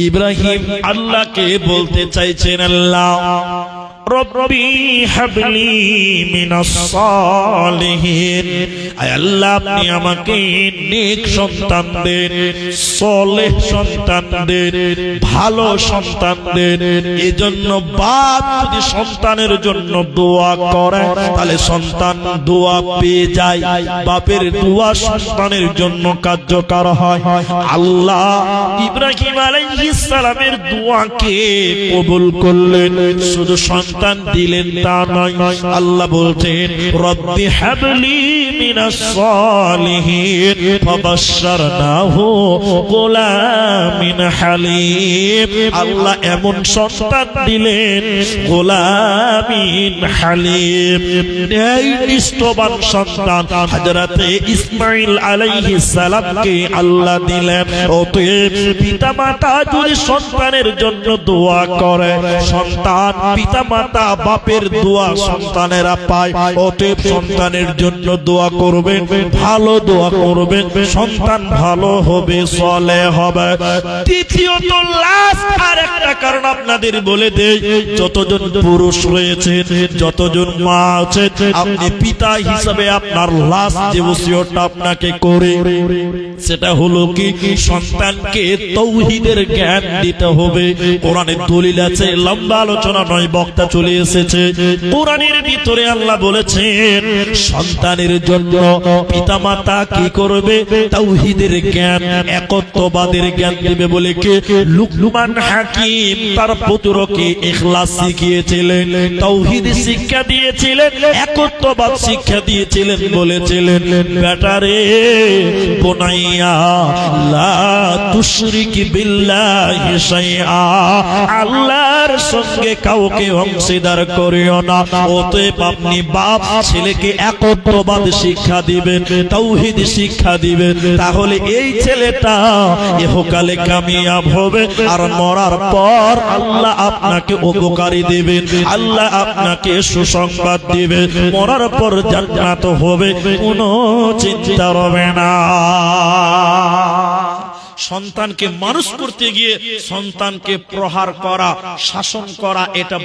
ইব্রাহিম আল্লাহকে বলতে চাইছেন, আল্লাহ রব্বি হাবলি মিনাস সালিহিন, আয় আল্লাহ আপনি আমাকে নেক সন্তান দেন, সালেহ সন্তান দেন, ভালো সন্তান দেন। এজন্য বাপ যদি সন্তানের জন্য দোয়া করে তাহলে সন্তান দোয়া পেয়ে যায়, বাপের দোয়া সন্তানের জন্য কার্যকর হয়। আল্লাহ ইব্রাহিম আলাইহিস সালামের দোয়াকে কবুল করলেন, শুধু সন্তান দিলেন তা নয়, আল্লাহ বলছেন রব্বি হাবলি মিনাস সালিহিন ফাবাশশারনাহু গুলামিন হালিম। আল্লাহ এমন সন্তান দিলেন, গুলামিন হালিম, ন্যায়নিষ্ঠবান সন্তান হযরতে ইসমাঈল আলাইহিস সালামকে আল্লাহ দিলেন। অতএব পিতামাতা যদি সন্তানের জন্য দোয়া করে, সন্তান পিতামাতা বাপের দোয়া সন্তানেরা পায়। অতএব সন্তানের জন্য দোয়া করবেন, ভালো দোয়া করবেন, সন্তান ভালো হবে, সালেহ হবে। তৃতীয়ত লাস্ট আর একটা কারণ আপনাদের বলে দেই, যতজন পুরুষ রয়েছেন, যতজন মা আছেন, আপনি পিতা হিসাবে আপনার লাস্ট যে ওসিয়তটা আপনাকে করে, সেটা হলো কি, সন্তানকে তাওহীদের জ্ঞান দিতে হবে। কোরআনের দলিল আছে, লম্বা আলোচনা নয়, বক্তা চলে এসেছে। কোরআনের ভিতরে আল্লাহ বলেছেন সন্তানের জন্য পিতামাতা কি করবে, তাওহীদের জ্ঞান, একত্ববাদের জ্ঞান দিবে বলে কে? লুকমান হাকিম তার পুত্রকে ইখলাস শিখিয়েছিলেন, তাওহীদ শিক্ষা দিয়েছিলেন, একত্ববাদ শিক্ষা দিয়েছিলেন, বলেছিলেন বেটারে বুনাইয়া লা তুশরিক বিল্লাহি শাইআ, আল্লাহর সঙ্গে কাউকে অংশ অংশীদার করিও না। অতএব আপনি বাপ ছেলেকে একত্ববাদ শিক্ষা দিবেন, তাওহীদ শিক্ষা দিবেন, তাহলে এই ছেলেটা ইহকালে কামিয়াব হবে, আর মরার পর আল্লাহ আপনাকে উপকারী দিবেন, আল্লাহ আপনাকে সুসংবাদ দিবেন, মরার পর জান্নাত হবে, কোনো চিন্তা হবে না। সন্তানকে মানুষ করতে গিয়ে সন্তানকে প্রহার করা, শাসন করা, এটা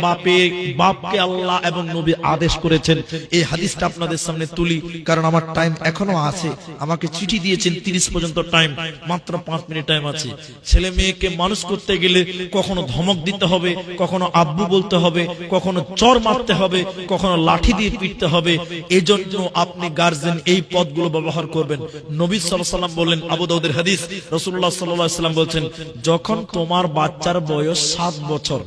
বাপকে আল্লাহ এবং নবী আদেশ করেছেন। এই হাদিসটা আপনাদের সামনে তুলি, কারণ আমার টাইম এখনো আছে। আমাকে চিঠি দিয়েছেন 30 পর্যন্ত টাইম, মাত্র 5 মিনিট টাইম আছে। ছেলে মেয়েকে মানুষ করতে গেলে কখনো ধমক দিতে হবে, কখনো আব্বু বলতে হবে, কখনো চর মারতে হবে, কখনো লাঠি দিয়ে পিটতে হবে। এজন্য আপনি গার্জেন এই পদগুলো ব্যবহার করবেন। নবী সাল্লাল্লাহু আলাইহি ওয়াসাল্লাম বললেন, আবু দাউদের হাদিস, রাসূলুল্লাহ সাল্লাল্লাহু আলাইহি ওয়াসাল্লাম বলছেন, যখন তোমার বাচ্চার বয়স 7 বছর,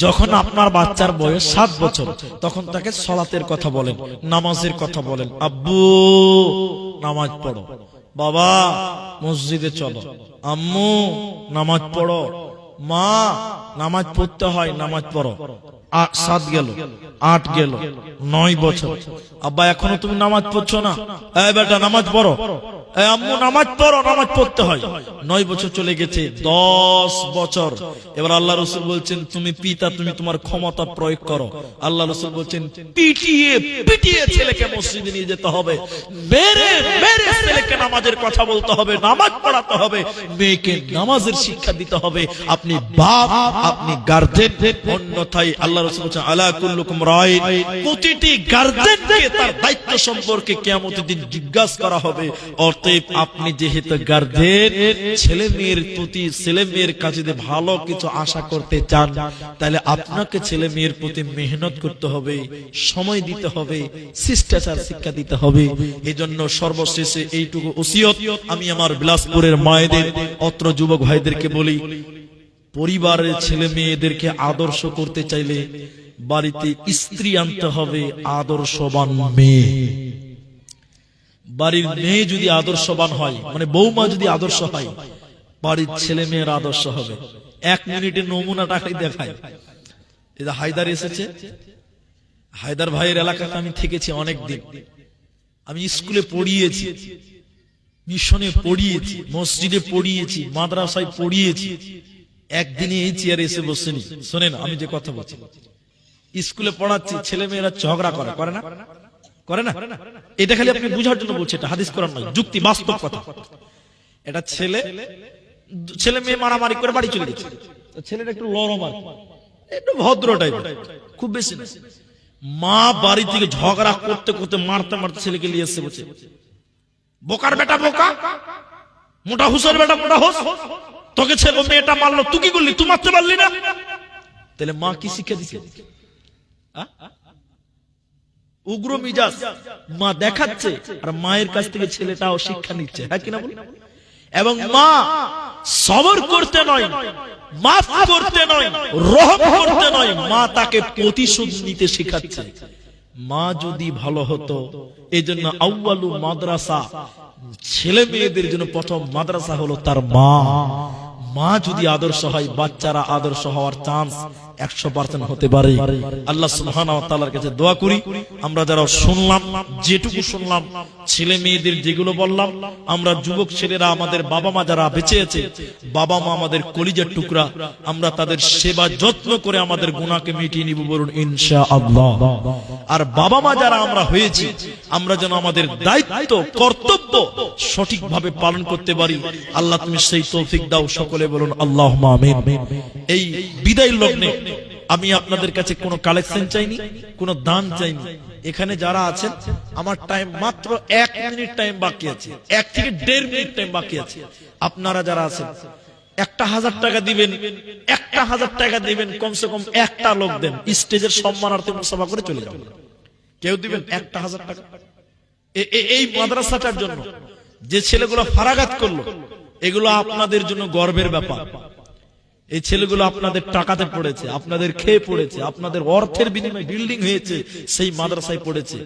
যখন আপনার বাচ্চার বয়স 7 বছর, তখন তাকে সালাতের কথা বলেন, নামাজের কথা বলেন। আব্বু নামাজ পড়ো, বাবা মসজিদে চলো, আম্মু নামাজ পড়ো, মা নামাজ পড়তে হয়, নামাজ পড়ো। 7 গেল, 8 গেল, 9 বছর, আব্বা এখনো তুমি নামাজ পড়ছো না, এই বেটা নামাজ পড়ো, এই আম্মু নামাজ পড়ো, নামাজ পড়তে হয়। 9 বছর চলে গেছে, 10 বছর। এবার আল্লাহ রাসূল বলছেন, তুমি পিতা, তুমি তোমার ক্ষমতা প্রয়োগ করো। আল্লাহ রাসূল বলছেন, পিটিয়ে ছেলেকে মসজিদে নিয়ে যেতে হবে, মেরে ছেলেকে নামাজের কথা বলতে হবে, নামাজ পড়াতে হবে, মেয়েকে নামাজের শিক্ষা দিতে হবে। আপনি বাপ, আপনি গার্জেন, অন্যথায় আল্লাহ রাসূল বলেছেন, আলা কুল্লুকুম রাইন, প্রতিটি গার্জেনকে তার দায়িত্ব সম্পর্কে কিয়ামতের দিন জিজ্ঞাসা করা হবে। অতএব আপনি যেহেতু গার্জেন, ছেলে মেয়ের প্রতি, ছেলে মেয়ের কাছে যদি ভালো কিছু আশা করতে চান, তাহলে আপনাকে ছেলে মেয়ের প্রতি মেহনত করতে হবে, সময় দিতে হবে, শিষ্টাচার শিক্ষা দিতে হবে। এজন্য সর্বশেষে এইটুকু ওসিয়ত আমি আমার বিলাসপুরের মায়েদের, অত্র যুবক ভাইদেরকে বলি, পরিবারের ছেলে মেয়েদেরকে আদর্শ করতে চাইলে বাড়িতে স্ত্রী আনতে হবে আদর্শবান মেয়ে। বাড়ির মেয়ে যদি আদর্শবান হয়, মানে বৌমা যদি আদর্শ হয়, বাড়ির ছেলে মেয়ের আদর্শ হবে। 1 মিনিটের নমুনাটাই দেখায়। এই যে হায়দার এসেছে, হায়দার ভাইয়ের এলাকাতে আমি থেকেছি অনেক দিন। আমি স্কুলে পড়িয়েছি, মিশনে পড়িয়েছি, মসজিদে পড়িয়েছি, মাদ্রাসায় পড়িয়েছি। একদিনে এই চেয়ারে এসে বসেনি। শোনেন আমি যে কথা বলছি, স্কুলে পড়াচ্ছি, ছেলে মেয়েরা ঝগড়া করে না? করে না? এটা খালি আপনি বুঝার জন্য বলছি, এটা হাদিস কোরআন নয়, যুক্তি বাস্তব কথা। এটা ছেলে মেয়ে মারামারি করে বাড়ি চলে গেছে। ছেলেটা একটু লরম, একটু ভদ্র টাইপ, খুব বেশি না। মা বাড়ি থেকে ঝগড়া করতে করতে, মারতে মারতে ছেলেকে নিয়ে এসে বলছে, বোকার বেটা বোকা, মোটা হুসের বেটা মোটা হুস, তোকে ছেলে মেয়েটা মারলো, তুই কি করলি, তুই মারতে পারলি না? তাহলে মা কি শিক্ষা দিচ্ছে? উগ্র মিজাজ মা দেখাচ্ছে, আর মায়ের কাছ থেকে ছেলেটাও শিক্ষা নিচ্ছে, হ্যাঁ কিনা বলি? এবং মা সবর করতে নয়, মাফ করতে নয়, রহম করতে নয়, মা তাকে প্রতিশোধ নিতে শেখাচ্ছে। মা যদি ভালো হতো, এই জন্য আউয়ালু মাদ্রাসা, ছেলে মেয়েদের জন্য প্রথম মাদ্রাসা হলো তার মা। মা যদি আদর্শ হয়, বাচ্চারা আদর্শ হওয়ার চান্স 100% হতে পারে। আল্লাহ সুবহানাহু ওয়া তাআলার কাছে দোয়া করি, আমরা যারা শুনলাম, যেটুকু শুনলাম, ছেলে মেয়েদের যেগুলো বললাম, আমরা যুবক ছেলেরা, আমাদের বাবা মা যারা বেঁচে আছে, বাবা মা আমাদের কলিজার টুকরা, আমরা তাদের সেবা যত্ন করে আমাদের গুনাহকে মিটিয়ে নিব, বলুন ইনশাআল্লাহ। আর বাবা মা যারা আমরা হয়েছি, আমরা যেন আমাদের দায়িত্ব কর্তব্য সঠিকভাবে পালন করতে পারি। আল্লাহ তুমি সেই তৌফিক দাও, সকলে বলুন আল্লাহুম্মা আমিন। এই বিদায় লগ্নে আমি আপনাদের কাছে কোনো কালেকশন চাইনি, কোনো দান চাইনি। এখানে যারা আছেন, আমার টাইম মাত্র 1 মিনিট টাইম বাকি আছে, 1 থেকে 1.5 মিনিট টাইম বাকি আছে। আপনারা যারা আছেন, 1000 টাকা দিবেন, 1000 টাকা দিবেন, কমসে কম একটা লোক দেন, স্টেজের সম্মানার্থে মুসাফা করে চলে যাবেন। কেউ দিবেন 1000 টাকা এই মাদ্রাসাটার জন্য। যে ছেলেগুলো ফারাগাত করলো, এগুলো আপনাদের জন্য গর্বের ব্যাপার। এই ছেলেগুলো আপনাদের টাকাতে পড়েছে, আপনাদের খেয়ে পড়েছে, আপনাদের অর্থের বিনিময়ে বিল্ডিং হয়েছে, সেই মাদ্রাসায় পড়েছে।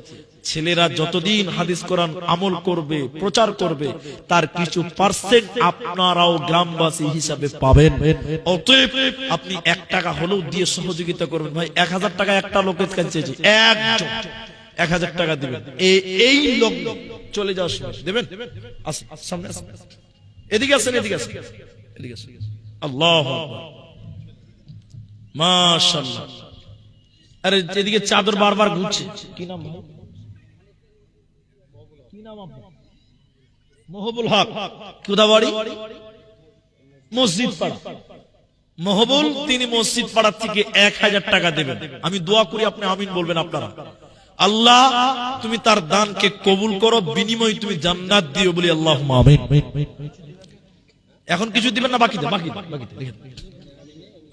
ছেলেরা যতদিন হাদিস কোরআন আমল করবে, প্রচার করবে, তার কিছু পার্সেন্ট আপনারাও গ্রামবাসী হিসাবে পাবেন। অতএব আপনি 1 টাকা হলেও দিয়ে সহযোগিতা করবেন। ভাই 1000 টাকা একটা লোকের কাছে চেয়েছি, একজন 1000 টাকা দিবেন। এই লোক চলে যাওয়ার সময় দেবেন। সামনে আসেন, এদিকে আসেন, এদিকে আসেন, এদিকে আসেন। আল্লাহু আকবার, মাশাআল্লাহ। আরে এদিকে চাদর বারবার ঘুরছে, কি নাম? কি নাম আপনার? মহবুল হক। কোথায় বাড়ি? মসজিদ পাড়া। মহবুল, তিনি মসজিদ পাড়া থেকে 1000 টাকা দেবেন। আমি দোয়া করি, আপনি আমিন বলবেন। আপনারা, আল্লাহ তুমি তার দানকে কবুল করো, বিনিময়ে তুমি জান্নাত দিও বলি আল্লাহুম্মা আমিন। এখন কিছু দিবেন না? বাকি বাকি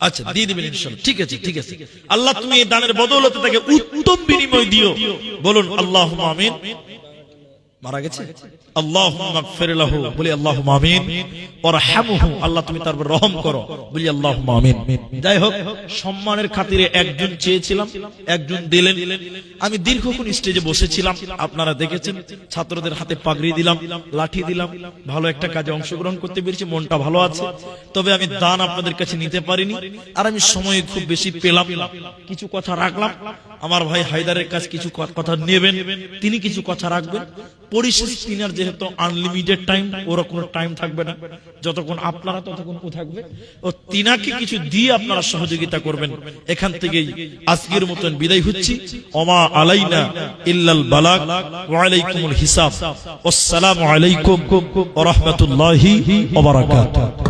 আচ্ছা, দিয়ে দিবেন ইনশাআল্লাহ। ঠিক আছে, ঠিক আছে। আল্লাহ তুমি এই দানের বদৌলতে তাকে উত্তম বিনিময় দিও, বলুন আল্লাহুম্মা আমিন। মারা গেছে, আল্লাহুম্মা মাগফির লাহু বলি আল্লাহুম্মা আমিন। ওয়ারহামহু, আল্লাহ তুমি তার উপর রহম করো বলি আল্লাহুম্মা আমিন। যাই হোক, সম্মানের খাতিরে একজন চেয়েছিলাম, একজন দিলেন। আমি দীর্ঘক্ষণ স্টেজে বসেছিলাম, আপনারা দেখেছেন। ছাত্রদের হাতে পাগড়ি দিলাম, লাঠি দিলাম, ভালো একটা কাজে অংশগ্রহণ করতে পেরেছি, মনটা ভালো আছে। তবে আমি দান আপনাদের কাছে নিতে পারিনি, আর আমি সময় খুব বেশি পেলাম না। কিছু কথা রাখলাম, আমার ভাই হায়দারের কাছে কিছু কথা নেবেন, তিনি কিছু কথা রাখবেন। পরিশেষ তিনার যেহেতু আনলিমিটেড টাইম, ওরা কোনো টাইম থাকবে না, যতক্ষণ আপনারা ততক্ষণ ও থাকবে। ও তিনাকে কিছু দিয়ে আপনারা সহযোগিতা করবেন। এখান থেকেই আজকের মতন বিদায় হচ্ছি। ওমা আলাইনা ইল্লাল বালাগ ওয়া আলাইকুমুল হিসাব। আসসালামু আলাইকুম ওয়া রাহমাতুল্লাহি ওয়া বারাকাতুহু।